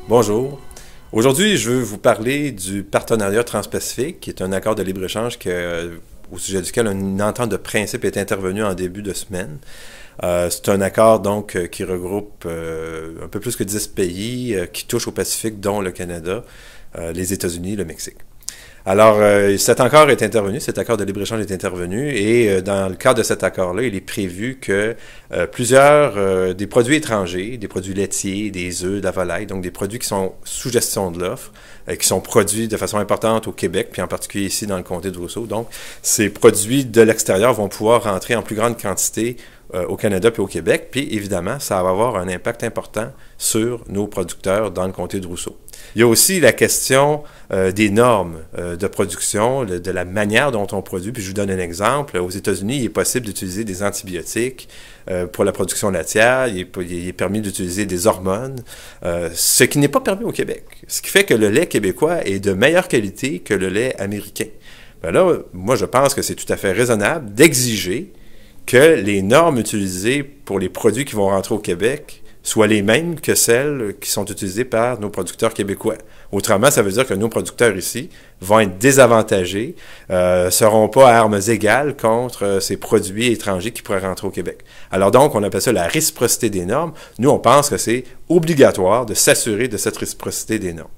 Bonjour. Aujourd'hui, je veux vous parler du partenariat transpacifique, qui est un accord de libre-échange au sujet duquel une entente de principe est intervenue en début de semaine. C'est un accord donc qui regroupe un peu plus que 10 pays qui touchent au Pacifique, dont le Canada, les États-Unis, le Mexique. Alors, cet accord de libre-échange est intervenu et dans le cadre de cet accord-là, il est prévu que plusieurs des produits étrangers, des produits laitiers, des œufs, de la volaille, donc des produits qui sont sous gestion de l'offre, qui sont produits de façon importante au Québec, puis en particulier ici dans le comté de Rousseau. Donc, ces produits de l'extérieur vont pouvoir rentrer en plus grande quantité au Canada puis au Québec, puis évidemment, ça va avoir un impact important sur nos producteurs dans le comté de Rousseau. Il y a aussi la question des normes de production, de la manière dont on produit. Puis je vous donne un exemple. Aux États-Unis, il est possible d'utiliser des antibiotiques pour la production laitière. Il est permis d'utiliser des hormones, ce qui n'est pas permis au Québec. Ce qui fait que le lait québécois est de meilleure qualité que le lait américain. Ben là, moi, je pense que c'est tout à fait raisonnable d'exiger que les normes utilisées pour les produits qui vont rentrer au Québec soient les mêmes que celles qui sont utilisées par nos producteurs québécois. Autrement, ça veut dire que nos producteurs ici vont être désavantagés, seront pas à armes égales contre ces produits étrangers qui pourraient rentrer au Québec. Alors donc, on appelle ça la réciprocité des normes. Nous, on pense que c'est obligatoire de s'assurer de cette réciprocité des normes.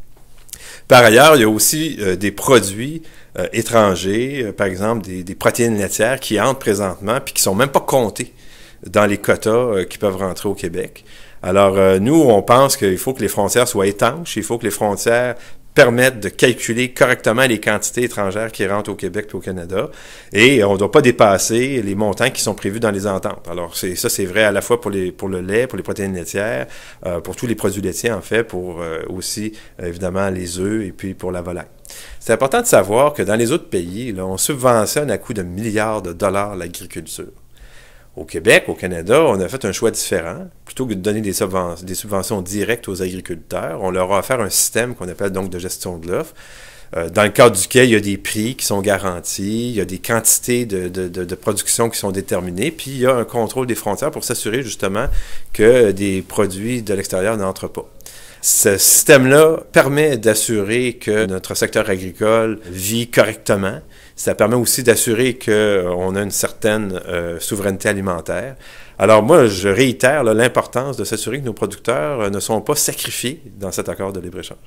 Par ailleurs, il y a aussi des produits étrangers, par exemple des protéines laitières qui entrent présentement puis qui sont même pas comptés dans les quotas qui peuvent rentrer au Québec. Alors, nous, on pense qu'il faut que les frontières soient étanches, il faut que les frontières permettent de calculer correctement les quantités étrangères qui rentrent au Québec et au Canada, et on ne doit pas dépasser les montants qui sont prévus dans les ententes. Alors, ça, c'est vrai à la fois pour le lait, pour les protéines laitières, pour tous les produits laitiers, en fait, pour aussi, évidemment, les œufs et puis pour la volaille. C'est important de savoir que dans les autres pays, là, on subventionne à coût de milliards de dollars l'agriculture. Au Québec, au Canada, on a fait un choix différent. Plutôt que de donner des subventions directes aux agriculteurs, on leur a offert un système qu'on appelle donc de gestion de l'offre, dans le cadre duquel il y a des prix qui sont garantis, il y a des quantités de production qui sont déterminées, puis il y a un contrôle des frontières pour s'assurer justement que des produits de l'extérieur n'entrent pas. Ce système-là permet d'assurer que notre secteur agricole vit correctement. Ça permet aussi d'assurer qu'on a une certaine souveraineté alimentaire. Alors moi, je réitère l'importance de s'assurer que nos producteurs ne sont pas sacrifiés dans cet accord de libre-échange.